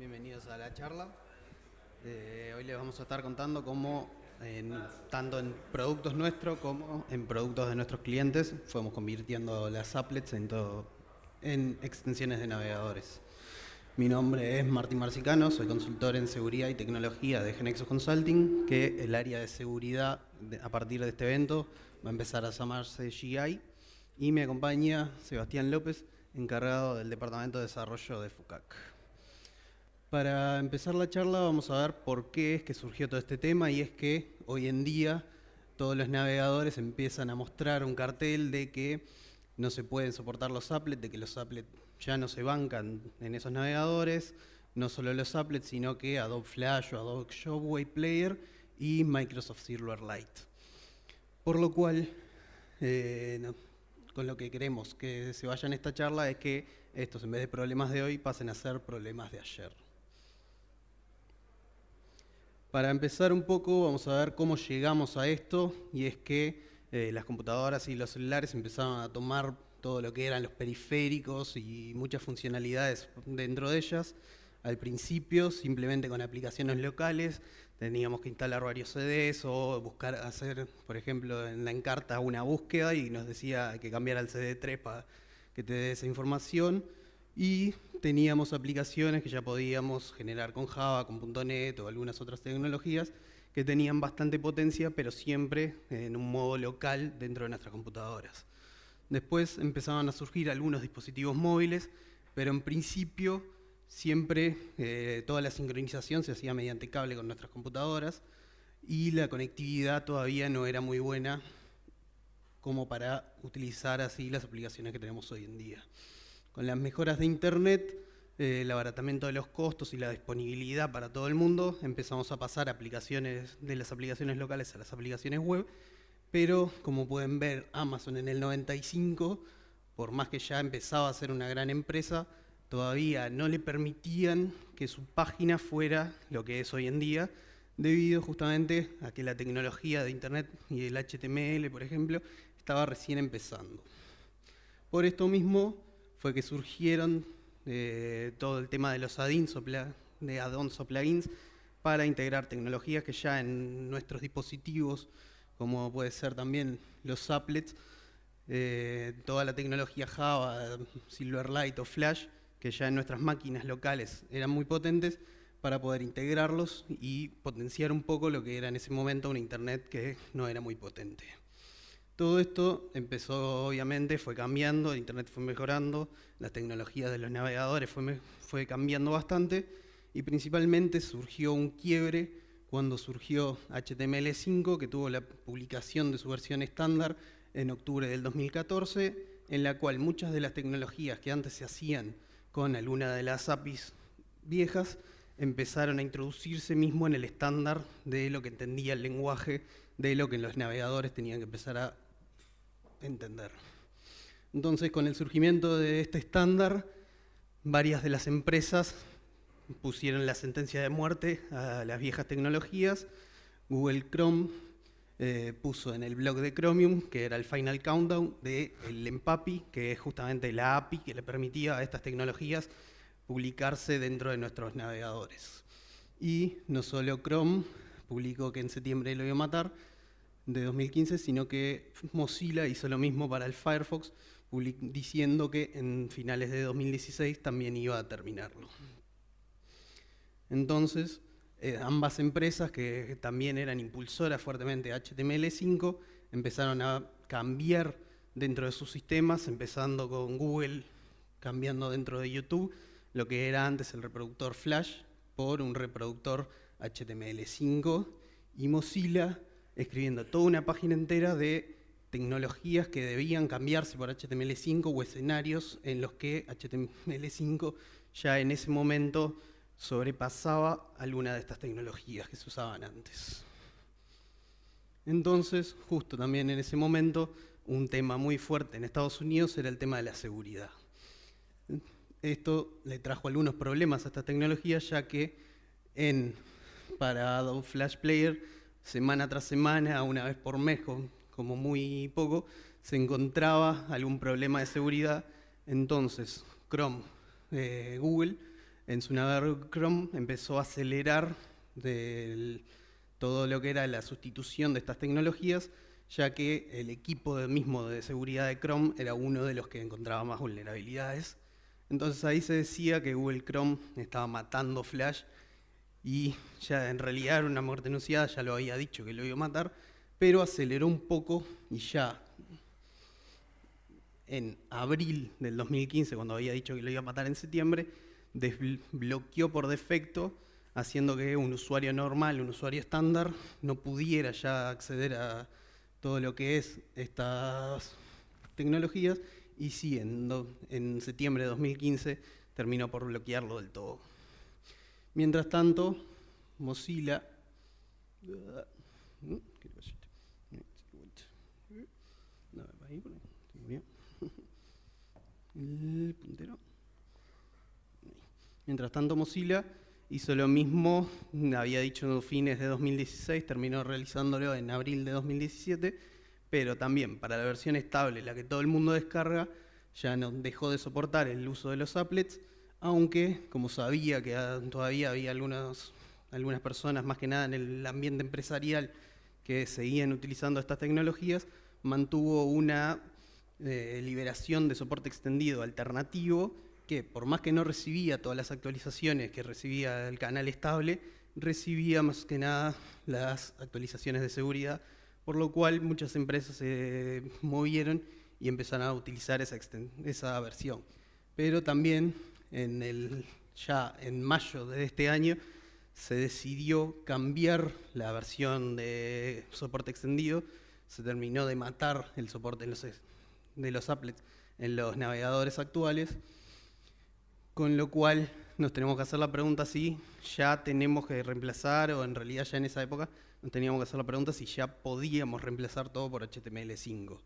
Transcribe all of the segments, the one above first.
Bienvenidos a la charla. Hoy les vamos a estar contando cómo, tanto en productos nuestros como en productos de nuestros clientes, fuimos convirtiendo las applets en extensiones de navegadores. Mi nombre es Martín Marcicano, soy consultor en seguridad y tecnología de Genexus Consulting, que el área de seguridad a partir de este evento va a empezar a llamarse GI, y me acompaña Sebastián López, encargado del departamento de desarrollo de FUCAC. Para empezar la charla vamos a ver por qué es que surgió todo este tema, y es que hoy en día todos los navegadores empiezan a mostrar un cartel de que no se pueden soportar los applets, de que los applets ya no se bancan en esos navegadores, no solo los applets, sino que Adobe Flash o Adobe Shockwave Player y Microsoft Silverlight. Por lo cual, con lo que queremos que se vaya en esta charla es que estos, en vez de problemas de hoy, pasen a ser problemas de ayer. Para empezar un poco, vamos a ver cómo llegamos a esto, y es que las computadoras y los celulares empezaron a tomar todo lo que eran los periféricos y muchas funcionalidades dentro de ellas. Al principio, simplemente con aplicaciones locales, teníamos que instalar varios CDs o buscar hacer, por ejemplo, en la Encarta una búsqueda y nos decía que cambiara al CD3 para que te dé esa información. Y teníamos aplicaciones que ya podíamos generar con Java, con .NET o algunas otras tecnologías que tenían bastante potencia, pero siempre en un modo local dentro de nuestras computadoras. Después empezaban a surgir algunos dispositivos móviles, pero en principio siempre toda la sincronización se hacía mediante cable con nuestras computadoras, y la conectividad todavía no era muy buena como para utilizar así las aplicaciones que tenemos hoy en día. Con las mejoras de Internet, el abaratamiento de los costos y la disponibilidad para todo el mundo, empezamos a pasar aplicaciones de las aplicaciones locales a las aplicaciones web, pero como pueden ver, Amazon en el 95, por más que ya empezaba a ser una gran empresa, todavía no le permitían que su página fuera lo que es hoy en día, debido justamente a que la tecnología de Internet y el HTML, por ejemplo, estaba recién empezando. Por esto mismo fue que surgieron todo el tema de los add-ins o plugins para integrar tecnologías que ya en nuestros dispositivos, como puede ser también los applets, toda la tecnología Java, Silverlight o Flash, que ya en nuestras máquinas locales eran muy potentes, para poder integrarlos y potenciar un poco lo que era en ese momento una Internet que no era muy potente. Todo esto empezó, obviamente, fue cambiando, Internet fue mejorando, las tecnologías de los navegadores fue cambiando bastante, y principalmente surgió un quiebre cuando surgió HTML5, que tuvo la publicación de su versión estándar en octubre del 2014, en la cual muchas de las tecnologías que antes se hacían con alguna de las APIs viejas empezaron a introducirse mismo en el estándar de lo que entendía el lenguaje, de lo que los navegadores tenían que empezar a entender. Entonces, con el surgimiento de este estándar, varias de las empresas pusieron la sentencia de muerte a las viejas tecnologías. Google Chrome puso en el blog de Chromium, que era el Final Countdown, del Empapi, que es justamente la API que le permitía a estas tecnologías publicarse dentro de nuestros navegadores. Y no solo Chrome publicó que en septiembre lo iba a matar, de 2015, sino que Mozilla hizo lo mismo para el Firefox, diciendo que en finales de 2016 también iba a terminarlo. Entonces, ambas empresas, que también eran impulsoras fuertemente de HTML5, empezaron a cambiar dentro de sus sistemas, empezando con Google cambiando dentro de YouTube lo que era antes el reproductor Flash por un reproductor HTML5, y Mozilla escribiendo toda una página entera de tecnologías que debían cambiarse por HTML5 o escenarios en los que HTML5 ya en ese momento sobrepasaba alguna de estas tecnologías que se usaban antes. Entonces, justo también en ese momento, un tema muy fuerte en Estados Unidos era el tema de la seguridad. Esto le trajo algunos problemas a esta tecnología, ya que para Adobe Flash Player, semana tras semana, una vez por mes, como muy poco, se encontraba algún problema de seguridad. Entonces, Chrome, Google, en su navegador Chrome empezó a acelerar todo lo que era la sustitución de estas tecnologías, ya que el equipo mismo de seguridad de Chrome era uno de los que encontraba más vulnerabilidades. Entonces ahí se decía que Google Chrome estaba matando Flash, y ya en realidad era una muerte anunciada, ya lo había dicho que lo iba a matar, pero aceleró un poco y ya en abril del 2015, cuando había dicho que lo iba a matar en septiembre, desbloqueó por defecto, haciendo que un usuario normal, un usuario estándar, no pudiera ya acceder a todo lo que es estas tecnologías, y sí, en septiembre de 2015 terminó por bloquearlo del todo. Mientras tanto, Mozilla... Mientras tanto, Mozilla hizo lo mismo, había dicho en fines de 2016, terminó realizándolo en abril de 2017, pero también para la versión estable, la que todo el mundo descarga, ya no dejó de soportar el uso de los applets, aunque, como sabía que todavía había algunas personas, más que nada en el ambiente empresarial, que seguían utilizando estas tecnologías, mantuvo una liberación de soporte extendido alternativo, que por más que no recibía todas las actualizaciones que recibía el canal estable, recibía más que nada las actualizaciones de seguridad, por lo cual muchas empresas se movieron y empezaron a utilizar esa versión. Pero también ya en mayo de este año se decidió cambiar la versión de soporte extendido, se terminó de matar el soporte de los applets en los navegadores actuales, con lo cual nos tenemos que hacer la pregunta si ya tenemos que reemplazar, o en realidad ya en esa época nos teníamos que hacer la pregunta si ya podíamos reemplazar todo por HTML5.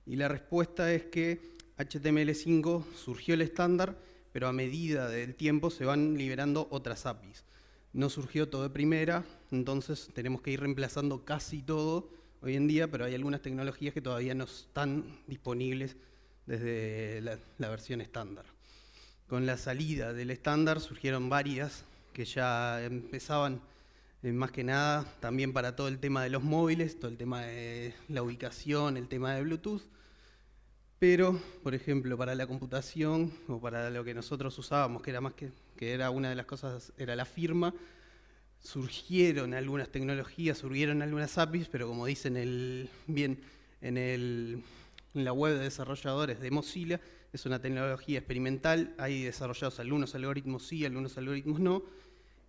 Y la respuesta es que HTML5 surgió el estándar, pero a medida del tiempo se van liberando otras APIs. No surgió todo de primera, entonces tenemos que ir reemplazando casi todo hoy en día, pero hay algunas tecnologías que todavía no están disponibles desde la versión estándar. Con la salida del estándar surgieron varias que ya empezaban, más que nada, también para todo el tema de los móviles, todo el tema de la ubicación, el tema de Bluetooth. Pero, por ejemplo, para la computación o para lo que nosotros usábamos, que era una de las cosas, era la firma, surgieron algunas tecnologías, surgieron algunas APIs, pero como dicen bien en la web de desarrolladores de Mozilla, es una tecnología experimental, hay desarrollados algunos algoritmos sí, algunos algoritmos no,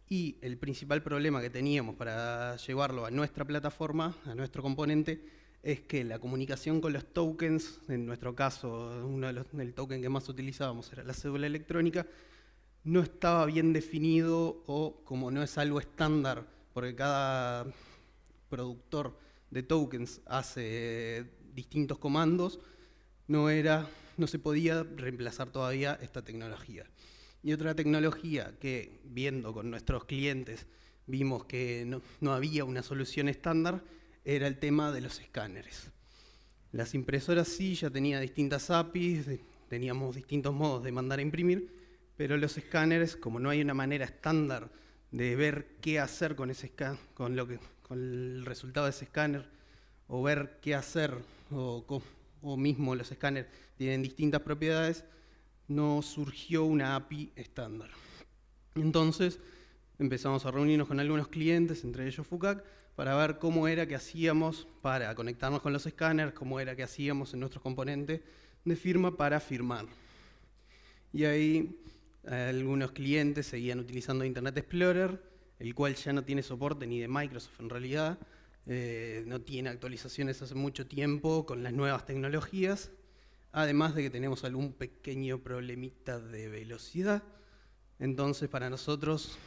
y el principal problema que teníamos para llevarlo a nuestra plataforma, a nuestro componente, es que la comunicación con los tokens, en nuestro caso, el token que más utilizábamos era la cédula electrónica, no estaba bien definido, o como no es algo estándar, porque cada productor de tokens hace distintos comandos, no se podía reemplazar todavía esta tecnología. Y otra tecnología que, viendo con nuestros clientes, vimos que no había una solución estándar, era el tema de los escáneres. Las impresoras sí ya tenían distintas APIs, teníamos distintos modos de mandar a imprimir, pero los escáneres, como no hay una manera estándar de ver qué hacer con el resultado de ese escáner, o ver qué hacer, o mismo los escáneres tienen distintas propiedades, no surgió una API estándar. Entonces empezamos a reunirnos con algunos clientes, entre ellos FUCAC, para ver cómo era que hacíamos para conectarnos con los escáneres, cómo era que hacíamos en nuestros componentes de firma para firmar. Y ahí algunos clientes seguían utilizando Internet Explorer, el cual ya no tiene soporte ni de Microsoft en realidad, no tiene actualizaciones hace mucho tiempo con las nuevas tecnologías, además de que tenemos algún pequeño problemita de velocidad. Entonces para nosotros,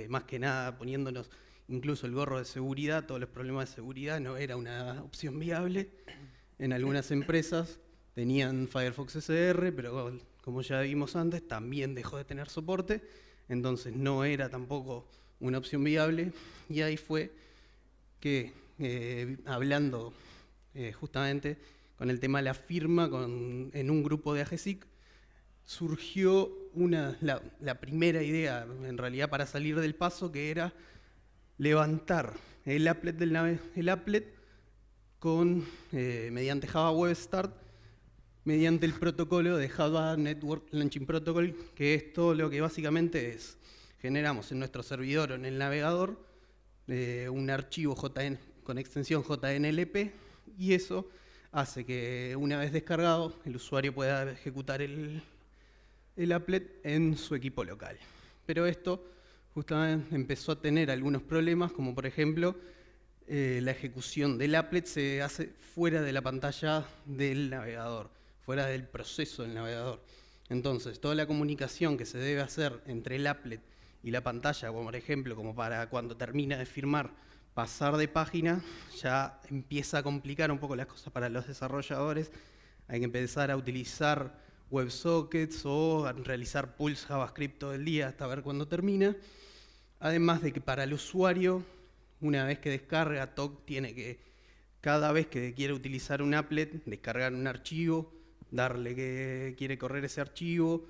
más que nada poniéndonos incluso el gorro de seguridad, todos los problemas de seguridad, no era una opción viable. En algunas empresas tenían Firefox SR, pero como ya vimos antes, también dejó de tener soporte, entonces no era tampoco una opción viable, y ahí fue que, hablando justamente con el tema de la firma en un grupo de AGESIC, surgió la primera idea, en realidad, para salir del paso, que era levantar el applet mediante Java Web Start, mediante el protocolo de Java Network Launching Protocol, que esto lo que básicamente es, generamos en nuestro servidor o en el navegador un archivo con extensión JNLP, y eso hace que una vez descargado el usuario pueda ejecutar el applet en su equipo local. Pero esto justamente empezó a tener algunos problemas, como por ejemplo la ejecución del applet se hace fuera de la pantalla del navegador, fuera del proceso del navegador. Entonces, toda la comunicación que se debe hacer entre el applet y la pantalla, como por ejemplo, como para cuando termina de firmar, pasar de página, ya empieza a complicar un poco las cosas para los desarrolladores. Hay que empezar a utilizar WebSockets o a realizar pulls JavaScript todo el día hasta ver cuándo termina. Además de que para el usuario, una vez que descarga, tiene que, cada vez que quiere utilizar un applet, descargar un archivo, darle que quiere correr ese archivo,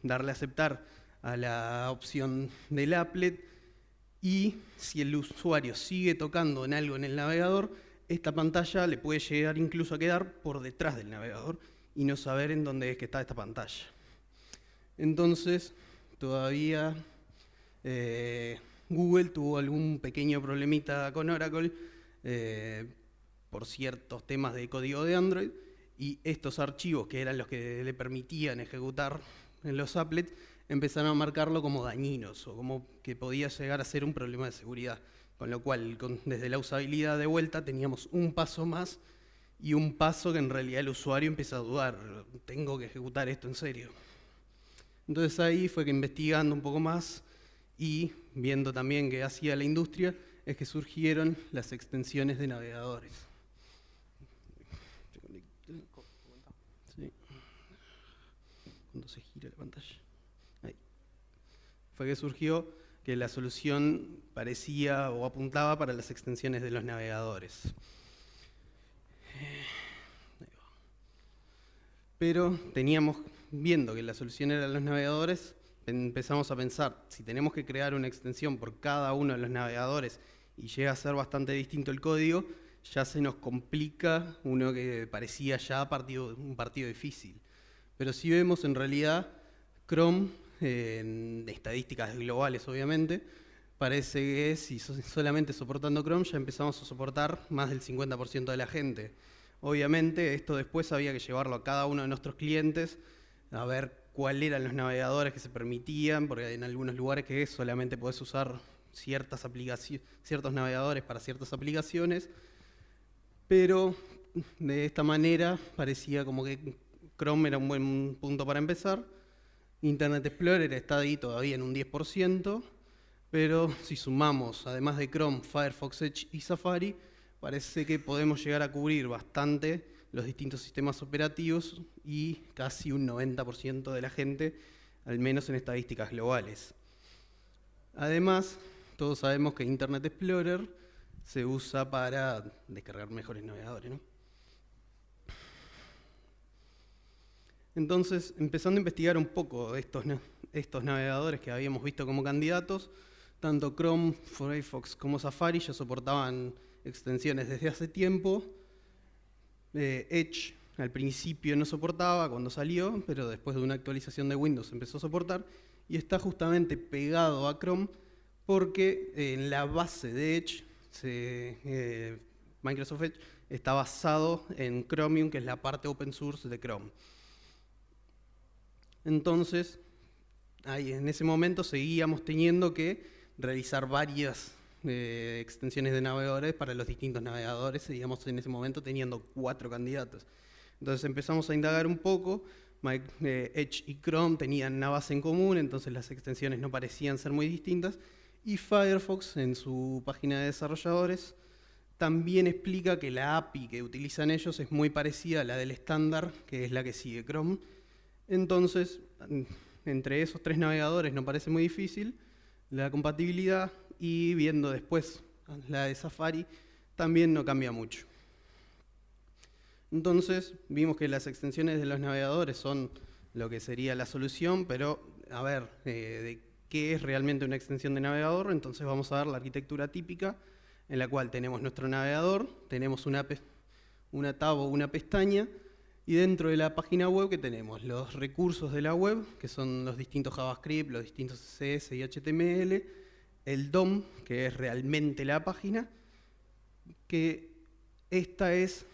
darle a aceptar a la opción del applet, y si el usuario sigue tocando en algo en el navegador, esta pantalla le puede llegar incluso a quedar por detrás del navegador y no saber en dónde es que está esta pantalla. Entonces, todavía Google tuvo algún pequeño problemita con Oracle por ciertos temas de código de Android, y estos archivos, que eran los que le permitían ejecutar en los applets, empezaron a marcarlo como dañinos o como que podía llegar a ser un problema de seguridad. Con lo cual, desde la usabilidad de vuelta, teníamos un paso más, y un paso que en realidad el usuario empieza a dudar, ¿tengo que ejecutar esto en serio? Entonces ahí fue que, investigando un poco más y viendo también qué hacía la industria, es que surgieron las extensiones de navegadores. Sí. Cuando se gira la pantalla. Ahí. Fue que surgió que la solución parecía o apuntaba para las extensiones de los navegadores. Pero viendo que la solución era los navegadores, empezamos a pensar, si tenemos que crear una extensión por cada uno de los navegadores y llega a ser bastante distinto el código, ya se nos complica uno que parecía ya un partido difícil. Pero si vemos, en realidad, Chrome, en estadísticas globales obviamente, parece que si solamente soportando Chrome ya empezamos a soportar más del 50% de la gente. Obviamente esto después había que llevarlo a cada uno de nuestros clientes, a ver cuáles eran los navegadores que se permitían, porque hay en algunos lugares que solamente podés usar ciertos navegadores para ciertas aplicaciones, pero de esta manera parecía como que Chrome era un buen punto para empezar. Internet Explorer está ahí todavía en un 10%, pero si sumamos, además de Chrome, Firefox, Edge y Safari, parece que podemos llegar a cubrir bastante los distintos sistemas operativos y casi un 90% de la gente, al menos en estadísticas globales. Además, todos sabemos que Internet Explorer se usa para descargar mejores navegadores, ¿no? Entonces, empezando a investigar un poco estos navegadores que habíamos visto como candidatos, tanto Chrome, Firefox como Safari ya soportaban extensiones desde hace tiempo. Edge al principio no soportaba cuando salió, pero después de una actualización de Windows empezó a soportar, y está justamente pegado a Chrome porque en la base de Edge, Microsoft Edge, está basado en Chromium, que es la parte open source de Chrome. Entonces, en ese momento seguíamos teniendo que realizar varias extensiones de navegadores para los distintos navegadores, seguíamos en ese momento teniendo 4 candidatos. Entonces empezamos a indagar un poco. Edge y Chrome tenían una base en común, entonces las extensiones no parecían ser muy distintas, y Firefox, en su página de desarrolladores, también explica que la API que utilizan ellos es muy parecida a la del estándar, que es la que sigue Chrome. Entonces, entre esos 3 navegadores no parece muy difícil la compatibilidad, y viendo después la de Safari, también no cambia mucho. Entonces, vimos que las extensiones de los navegadores son lo que sería la solución, pero a ver, de qué es realmente una extensión de navegador. Entonces vamos a ver la arquitectura típica, en la cual tenemos nuestro navegador, tenemos una tab o una pestaña, y dentro de la página web que tenemos los recursos de la web, que son los distintos JavaScript, los distintos CSS y HTML, el DOM, que es realmente la página, que esta es,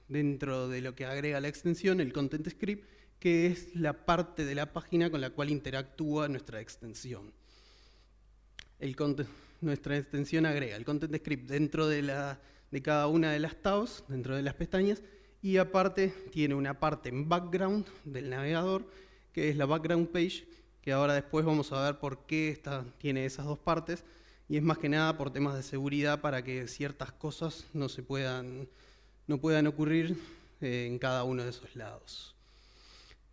dentro de lo que agrega la extensión, el content script, que es la parte de la página con la cual interactúa nuestra extensión. Nuestra extensión agrega el content script dentro de cada una de las tabs, dentro de las pestañas, y aparte tiene una parte en background del navegador, que es la background page, que ahora después vamos a ver por qué tiene esas dos partes, y es más que nada por temas de seguridad para que ciertas cosas no puedan ocurrir en cada uno de esos lados.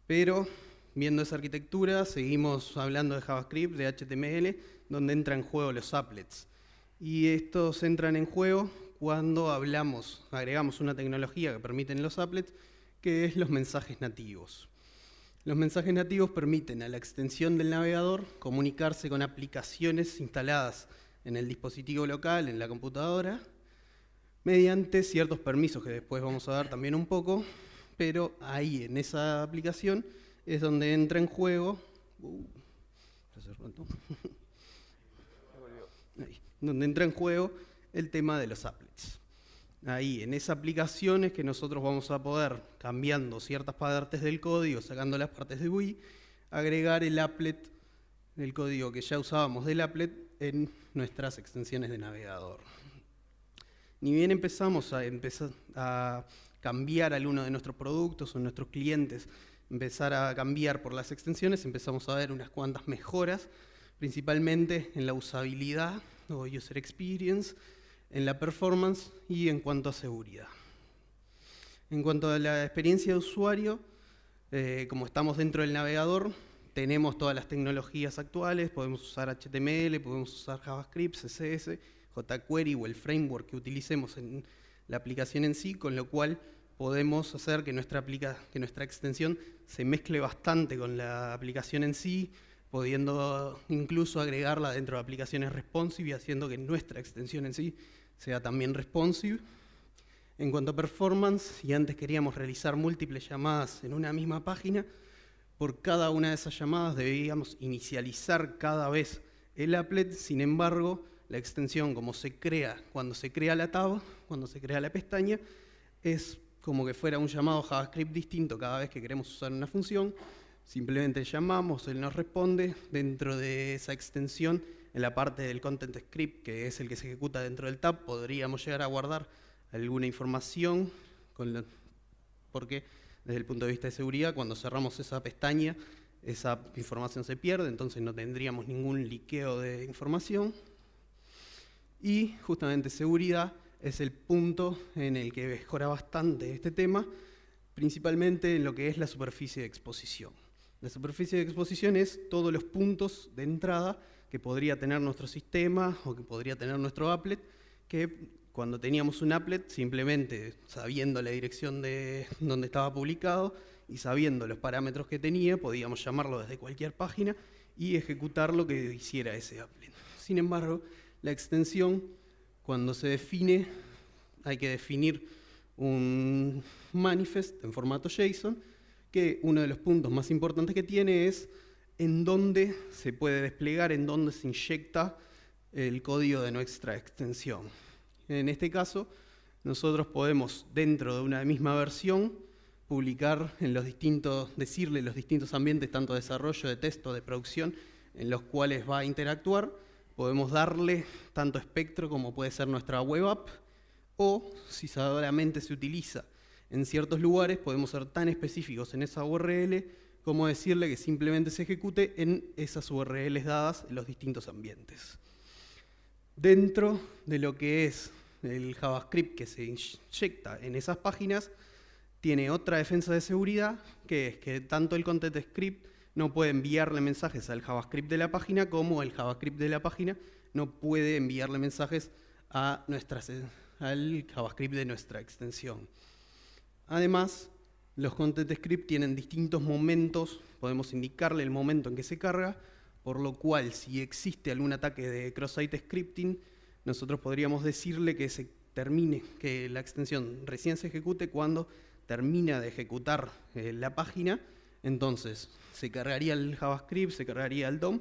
Pero, viendo esa arquitectura, seguimos hablando de JavaScript, de HTML, donde entran en juego los applets. Y estos entran en juego cuando agregamos una tecnología que permiten los applets, que es los mensajes nativos. Los mensajes nativos permiten a la extensión del navegador comunicarse con aplicaciones instaladas en el dispositivo local, en la computadora, mediante ciertos permisos que después vamos a ver también un poco, pero ahí en esa aplicación es donde entra en juego donde entra en juego el tema de los applets. Ahí, en esa aplicación es que nosotros vamos a poder, cambiando ciertas partes del código, sacando las partes de GUI, agregar el applet, el código que ya usábamos del applet, en nuestras extensiones de navegador. Ni bien empezamos a cambiar alguno de nuestros productos o nuestros clientes, empezar a cambiar por las extensiones, empezamos a ver unas cuantas mejoras, principalmente en la usabilidad o user experience, en la performance y en cuanto a seguridad. En cuanto a la experiencia de usuario, como estamos dentro del navegador, tenemos todas las tecnologías actuales, podemos usar HTML, podemos usar JavaScript, CSS, jQuery o el framework que utilicemos en la aplicación en sí, con lo cual podemos hacer que nuestra extensión se mezcle bastante con la aplicación en sí, pudiendo incluso agregarla dentro de aplicaciones responsive y haciendo que nuestra extensión en sí sea también responsive. En cuanto a performance, si antes queríamos realizar múltiples llamadas en una misma página, por cada una de esas llamadas debíamos inicializar cada vez el applet. Sin embargo, la extensión, como cuando se crea la tab, cuando se crea la pestaña, es como que fuera un llamado JavaScript distinto cada vez que queremos usar una función. Simplemente llamamos, él nos responde. Dentro de esa extensión, en la parte del content script, que es el que se ejecuta dentro del tab, podríamos llegar a guardar alguna información, porque desde el punto de vista de seguridad, cuando cerramos esa pestaña, esa información se pierde, entonces no tendríamos ningún liqueo de información. Y justamente seguridad es el punto en el que mejora bastante este tema, principalmente en lo que es la superficie de exposición. La superficie de exposición es todos los puntos de entrada que podría tener nuestro sistema o que podría tener nuestro applet, que cuando teníamos un applet, simplemente sabiendo la dirección de donde estaba publicado y sabiendo los parámetros que tenía, podíamos llamarlo desde cualquier página y ejecutar lo que hiciera ese applet. Sin embargo, la extensión, cuando se define, hay que definir un manifest en formato JSON, que uno de los puntos más importantes que tiene es en dónde se puede desplegar, en dónde se inyecta el código de nuestra extensión. En este caso, nosotros podemos, dentro de una misma versión, publicar decirle los distintos ambientes, tanto de desarrollo, de texto, de producción, en los cuales va a interactuar. Podemos darle tanto espectro como puede ser nuestra web app, o si solamente se utiliza en ciertos lugares, podemos ser tan específicos en esa URL como decirle que simplemente se ejecute en esas URLs dadas en los distintos ambientes. Dentro de lo que es el JavaScript que se inyecta en esas páginas, tiene otra defensa de seguridad, que es que tanto el content script no puede enviarle mensajes al JavaScript de la página, como el JavaScript de la página no puede enviarle mensajes al JavaScript de nuestra extensión. Además, los content script tienen distintos momentos, podemos indicarle el momento en que se carga, por lo cual si existe algún ataque de cross-site scripting, nosotros podríamos decirle que se termine, que la extensión recién se ejecute cuando termina de ejecutar la página. Entonces se cargaría el JavaScript, se cargaría el DOM,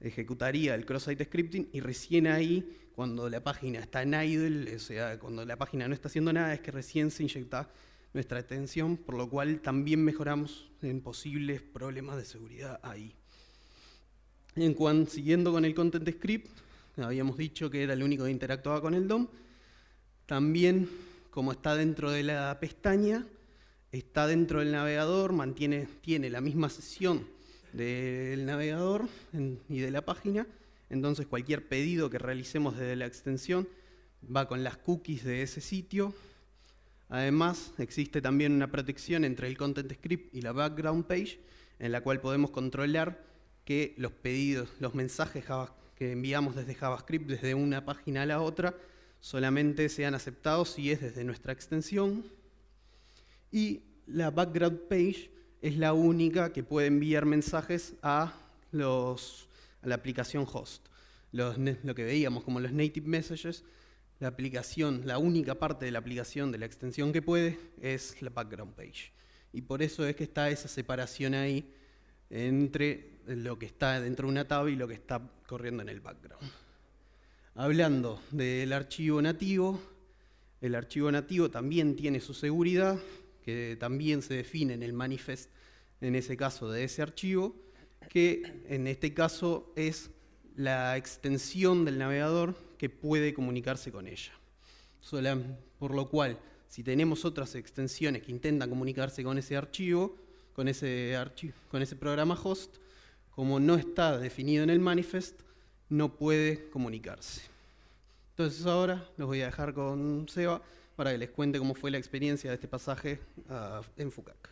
ejecutaría el cross-site scripting y recién ahí, cuando la página está en idle, o sea, cuando la página no está haciendo nada, es que recién se inyecta nuestra extensión, por lo cual también mejoramos en posibles problemas de seguridad ahí. Siguiendo con el content script, habíamos dicho que era el único que interactuaba con el DOM. También, como está dentro de la pestaña, está dentro del navegador, tiene la misma sesión del navegador y de la página. Entonces cualquier pedido que realicemos desde la extensión va con las cookies de ese sitio. Además, existe también una protección entre el content script y la background page, en la cual podemos controlar que los pedidos, los mensajes que enviamos desde JavaScript, desde una página a la otra, solamente sean aceptados si es desde nuestra extensión. Y la background page es la única que puede enviar mensajes a la aplicación host. Lo que veíamos como los native messages, la única parte de la aplicación de la extensión que puede es la background page. Y por eso es que está esa separación ahí entre lo que está dentro de una tab y lo que está corriendo en el background. Hablando del archivo nativo, el archivo nativo también tiene su seguridad, que también se define en el manifest, en ese caso de ese archivo, que en este caso es la extensión del navegador que puede comunicarse con ella. Por lo cual, si tenemos otras extensiones que intentan comunicarse con ese archivo, con ese programa host, como no está definido en el manifest, no puede comunicarse. Entonces ahora los voy a dejar con Seba para que les cuente cómo fue la experiencia de este pasaje en FUCAC.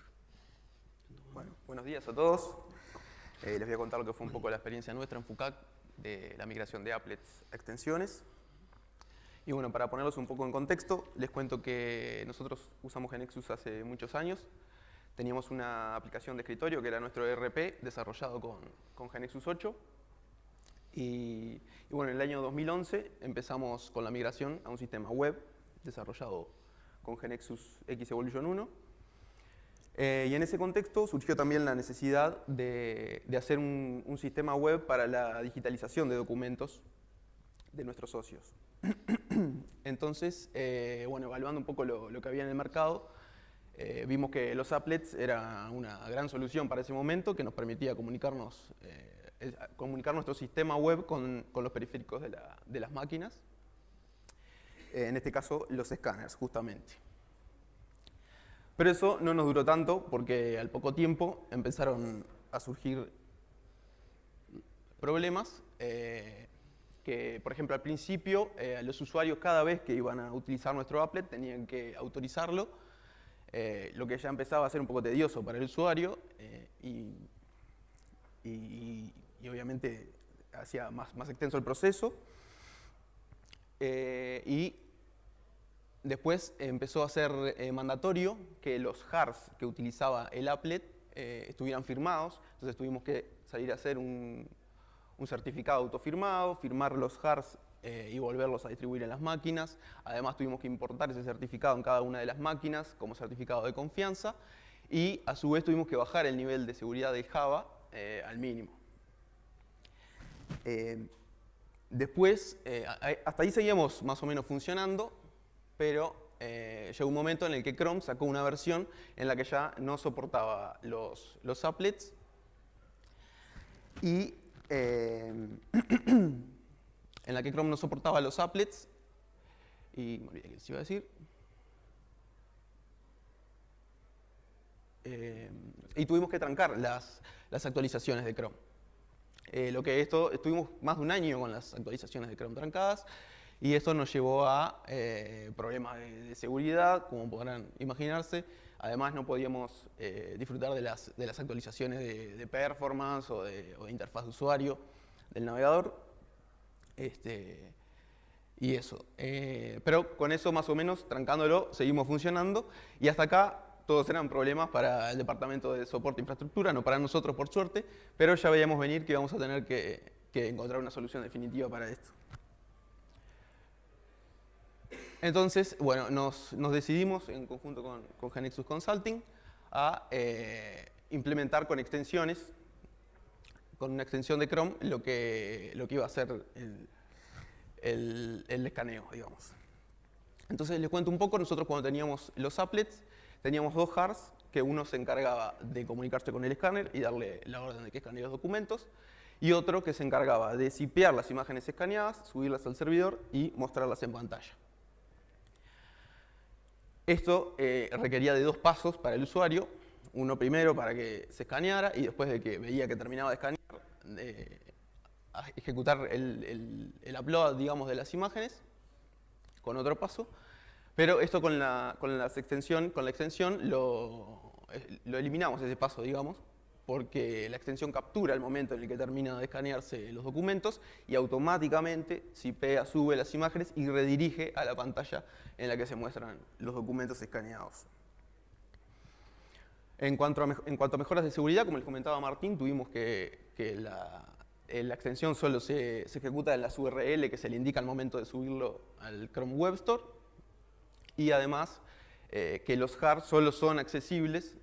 Bueno, buenos días a todos. Les voy a contar lo que fue un poco la experiencia nuestra en FUCAC de la migración de applets a extensiones. Y bueno, para ponerlos un poco en contexto, les cuento que nosotros usamos GeneXus hace muchos años. Teníamos una aplicación de escritorio que era nuestro ERP desarrollado con GeneXus 8. Y bueno, en el año 2011 empezamos con la migración a un sistema web desarrollado con GeneXus X Evolution 1. Y en ese contexto surgió también la necesidad de hacer un sistema web para la digitalización de documentos de nuestros socios. Entonces, bueno, evaluando un poco lo que había en el mercado, vimos que los applets era una gran solución para ese momento que nos permitía comunicar nuestro sistema web con los periféricos de las máquinas. En este caso, los escáneres, justamente. Pero eso no nos duró tanto porque al poco tiempo empezaron a surgir problemas que, por ejemplo, al principio los usuarios cada vez que iban a utilizar nuestro applet tenían que autorizarlo, lo que ya empezaba a ser un poco tedioso para el usuario y obviamente hacía más extenso el proceso. Y después empezó a ser mandatorio que los jars que utilizaba el applet estuvieran firmados, entonces tuvimos que salir a hacer un certificado autofirmado, firmar los jars y volverlos a distribuir en las máquinas. Además tuvimos que importar ese certificado en cada una de las máquinas como certificado de confianza y a su vez tuvimos que bajar el nivel de seguridad de Java al mínimo. Después, hasta ahí seguíamos más o menos funcionando, pero llegó un momento en el que Chrome sacó una versión en la que ya no soportaba los applets y en la que Chrome no soportaba los applets y me olvidé qué les iba a decir. Y tuvimos que trancar las actualizaciones de Chrome. Estuvimos más de un año con las actualizaciones de Chrome trancadas y esto nos llevó a problemas de seguridad, como podrán imaginarse. Además no podíamos disfrutar de las actualizaciones de performance o de interfaz de usuario del navegador. Y eso. Pero con eso más o menos, trancándolo, seguimos funcionando. Y hasta acá todos eran problemas para el departamento de soporte e infraestructura, no para nosotros por suerte, pero ya veíamos venir que íbamos a tener que encontrar una solución definitiva para esto. Entonces, bueno, nos decidimos en conjunto con GeneXus Consulting a implementar con extensiones, con una extensión de Chrome, lo que iba a ser el escaneo, digamos. Entonces les cuento un poco. Nosotros cuando teníamos los applets, teníamos dos HARs, que uno se encargaba de comunicarse con el escáner y darle la orden de que escanee los documentos, y otro que se encargaba de zipear las imágenes escaneadas, subirlas al servidor y mostrarlas en pantalla. Esto requería de dos pasos para el usuario. Uno primero para que se escaneara y después de que veía que terminaba de escanear, ejecutar el upload, digamos, de las imágenes con otro paso. Pero esto con la extensión lo eliminamos ese paso, digamos, porque la extensión captura el momento en el que termina de escanearse los documentos y automáticamente zipea, sube las imágenes y redirige a la pantalla en la que se muestran los documentos escaneados. En cuanto a mejoras de seguridad, como les comentaba Martín, tuvimos que la extensión solo se ejecuta en las URL que se le indica al momento de subirlo al Chrome Web Store, y además que los HAR solo son accesibles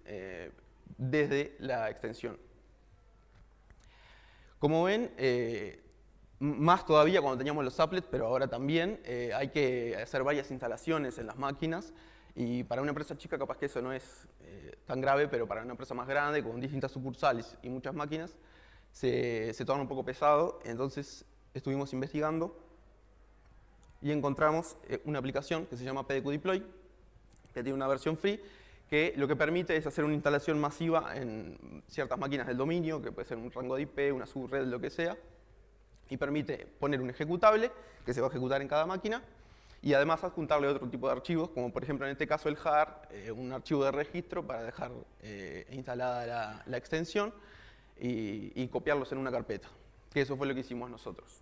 desde la extensión. Como ven, más todavía cuando teníamos los applets, pero ahora también hay que hacer varias instalaciones en las máquinas, y para una empresa chica capaz que eso no es tan grave, pero para una empresa más grande, con distintas sucursales y muchas máquinas, se torna un poco pesado. Entonces estuvimos investigando y encontramos una aplicación que se llama PDQ Deploy, que tiene una versión free, que lo que permite es hacer una instalación masiva en ciertas máquinas del dominio, que puede ser un rango de IP, una subred, lo que sea, y permite poner un ejecutable que se va a ejecutar en cada máquina, y además adjuntarle otro tipo de archivos, como por ejemplo en este caso el HAR, un archivo de registro para dejar instalada la extensión y copiarlos en una carpeta, que eso fue lo que hicimos nosotros.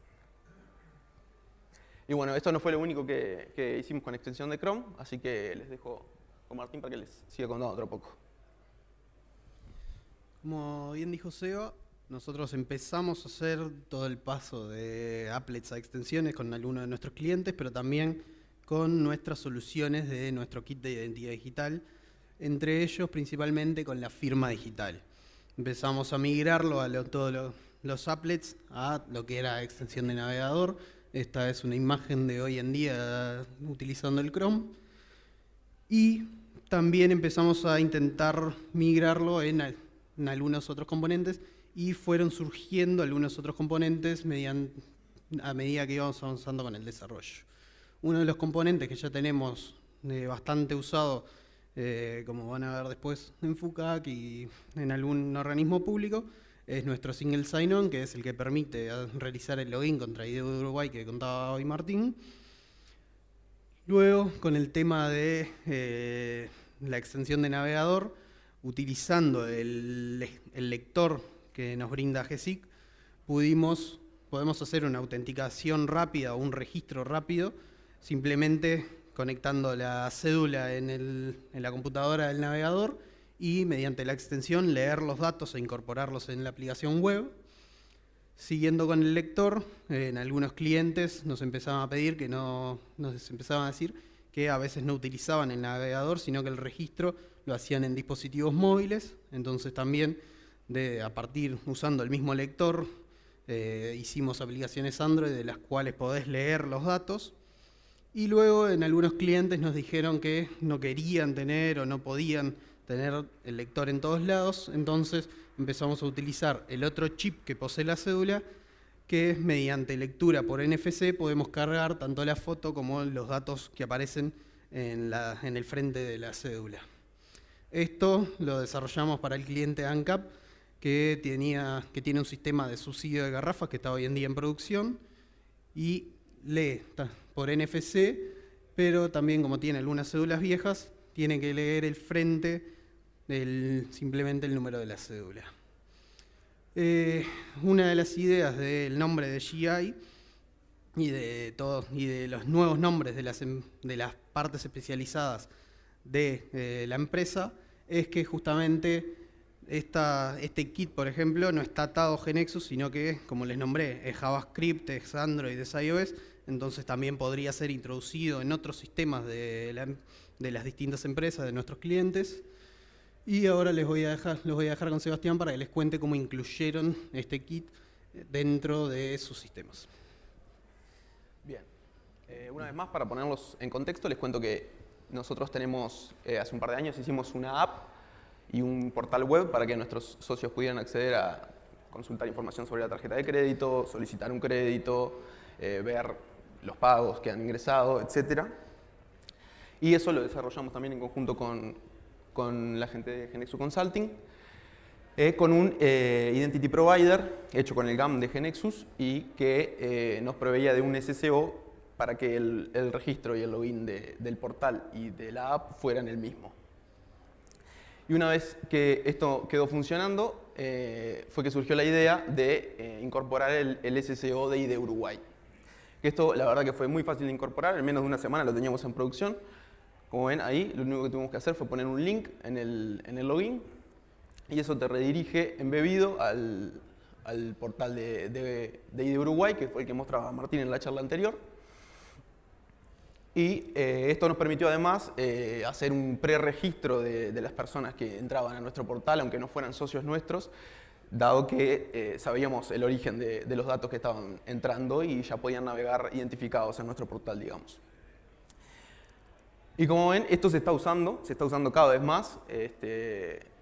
Y bueno, esto no fue lo único que hicimos con extensión de Chrome, así que les dejo con Martín para que les siga contando otro poco. Como bien dijo Seba, nosotros empezamos a hacer todo el paso de applets a extensiones con algunos de nuestros clientes, pero también con nuestras soluciones de nuestro kit de identidad digital, entre ellos principalmente con la firma digital. Empezamos a migrarlo a todos los applets a lo que era extensión de navegador. Esta es una imagen de hoy en día utilizando el Chrome. Y también empezamos a intentar migrarlo en algunos otros componentes, y fueron surgiendo algunos otros componentes a medida que íbamos avanzando con el desarrollo. Uno de los componentes que ya tenemos bastante usado, como van a ver después en FUCAC y en algún organismo público, es nuestro Single Sign-On, que es el que permite realizar el login contra ID de Uruguay que contaba hoy Martín. Luego, con el tema de la extensión de navegador, utilizando el lector que nos brinda GSIC, podemos hacer una autenticación rápida o un registro rápido, simplemente conectando la cédula en la computadora del navegador y mediante la extensión leer los datos e incorporarlos en la aplicación web. Siguiendo con el lector, en algunos clientes nos empezaban a pedir nos empezaban a decir que a veces no utilizaban el navegador, sino que el registro lo hacían en dispositivos móviles. Entonces también, usando el mismo lector, hicimos aplicaciones Android de las cuales podés leer los datos. Y luego en algunos clientes nos dijeron que no querían tener o no podían tener el lector en todos lados, entonces empezamos a utilizar el otro chip que posee la cédula, que mediante lectura por NFC podemos cargar tanto la foto como los datos que aparecen en el frente de la cédula. Esto lo desarrollamos para el cliente ANCAP, que tiene un sistema de subsidio de garrafas que está hoy en día en producción y lee por NFC, pero también, como tiene algunas cédulas viejas, tiene que leer el frente simplemente el número de la cédula. Una de las ideas del nombre de GI y de los nuevos nombres de las partes especializadas de la empresa es que justamente este kit, por ejemplo, no está atado a GNexus, sino que, como les nombré, es JavaScript, es Android, es iOS, entonces también podría ser introducido en otros sistemas de las distintas empresas, de nuestros clientes. Y ahora los voy a dejar con Sebastián para que les cuente cómo incluyeron este kit dentro de sus sistemas. Bien. Una vez más, para ponerlos en contexto, les cuento que nosotros tenemos, hace un par de años hicimos una app y un portal web para que nuestros socios pudieran acceder a consultar información sobre la tarjeta de crédito, solicitar un crédito, ver los pagos que han ingresado, etc. Y eso lo desarrollamos también en conjunto con la gente de GeneXus Consulting, con un Identity Provider hecho con el GAM de GeneXus y que nos proveía de un SSO para que el registro y el login del portal y de la app fueran el mismo. Y una vez que esto quedó funcionando, fue que surgió la idea de incorporar el SSO de ID Uruguay. Esto, la verdad que fue muy fácil de incorporar, en menos de una semana lo teníamos en producción. Como ven ahí, lo único que tuvimos que hacer fue poner un link en el login y eso te redirige embebido al portal de ID Uruguay, que fue el que mostraba Martín en la charla anterior. Y esto nos permitió además hacer un preregistro de las personas que entraban a nuestro portal, aunque no fueran socios nuestros, dado que sabíamos el origen de los datos que estaban entrando y ya podían navegar identificados en nuestro portal, digamos. Y como ven, esto se está usando cada vez más,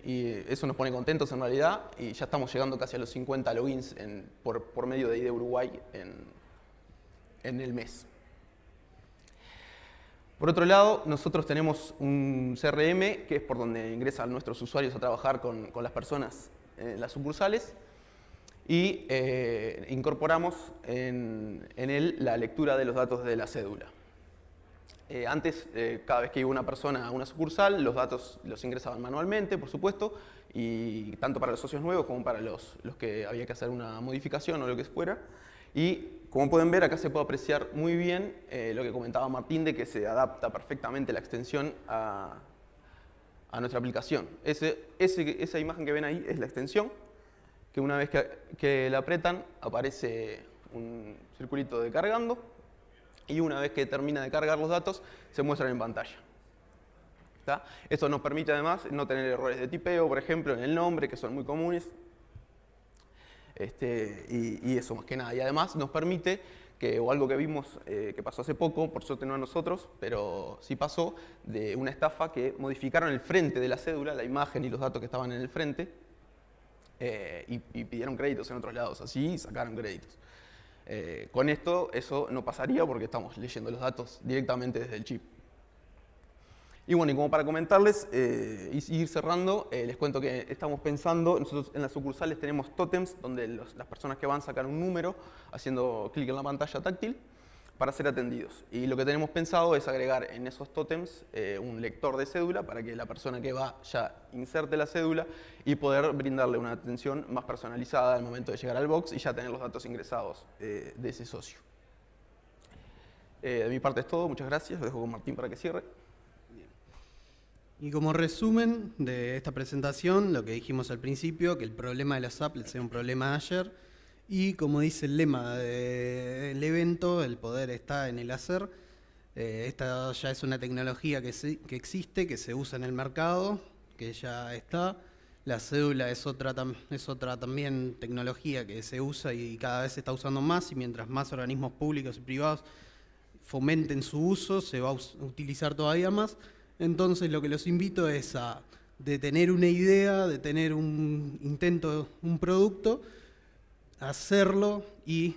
y eso nos pone contentos en realidad, y ya estamos llegando casi a los 50 logins por medio de ID Uruguay en el mes. Por otro lado, nosotros tenemos un CRM, que es por donde ingresan nuestros usuarios a trabajar con las personas en las sucursales, y incorporamos en él la lectura de los datos de la cédula. Antes, cada vez que iba una persona a una sucursal, los datos los ingresaban manualmente, por supuesto, y tanto para los socios nuevos como para los que había que hacer una modificación o lo que fuera. Y como pueden ver, acá se puede apreciar muy bien lo que comentaba Martín, de que se adapta perfectamente la extensión a nuestra aplicación. Esa imagen que ven ahí es la extensión, que una vez que la apretan aparece un circulito de cargando, y una vez que termina de cargar los datos, se muestran en pantalla. ¿Está? Esto nos permite además no tener errores de tipeo, por ejemplo, en el nombre, que son muy comunes. Y eso más que nada. Y además nos permite, o algo que vimos que pasó hace poco, por suerte no a nosotros, pero sí pasó, de una estafa que modificaron el frente de la cédula, la imagen y los datos que estaban en el frente, y pidieron créditos en otros lados, así sacaron créditos. Con esto eso no pasaría porque estamos leyendo los datos directamente desde el chip. Y bueno, y como para comentarles y ir cerrando, les cuento que estamos pensando, nosotros en las sucursales tenemos tótems donde las personas que van sacan un número haciendo clic en la pantalla táctil para ser atendidos. Y lo que tenemos pensado es agregar en esos tótems un lector de cédula para que la persona que va ya inserte la cédula y poder brindarle una atención más personalizada al momento de llegar al box y ya tener los datos ingresados de ese socio. De mi parte es todo, muchas gracias, lo dejo con Martín para que cierre. Y como resumen de esta presentación, lo que dijimos al principio, que el problema de las applets es un problema de ayer, y como dice el lema del evento, el poder está en el hacer. Esta ya es una tecnología que existe, que se usa en el mercado, que ya está. La cédula es otra también tecnología que se usa y cada vez se está usando más, y mientras más organismos públicos y privados fomenten su uso, se va a utilizar todavía más. Entonces lo que los invito es de tener una idea, de tener un intento, un producto, hacerlo y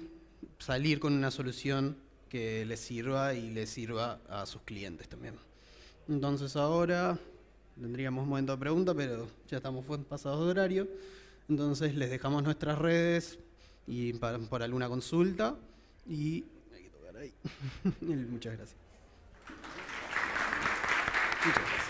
salir con una solución que les sirva y les sirva a sus clientes también. Entonces ahora tendríamos un momento de pregunta, pero ya estamos pasados de horario. Entonces les dejamos nuestras redes y por alguna consulta. Y hay que tocar ahí. Muchas gracias. Muchas gracias.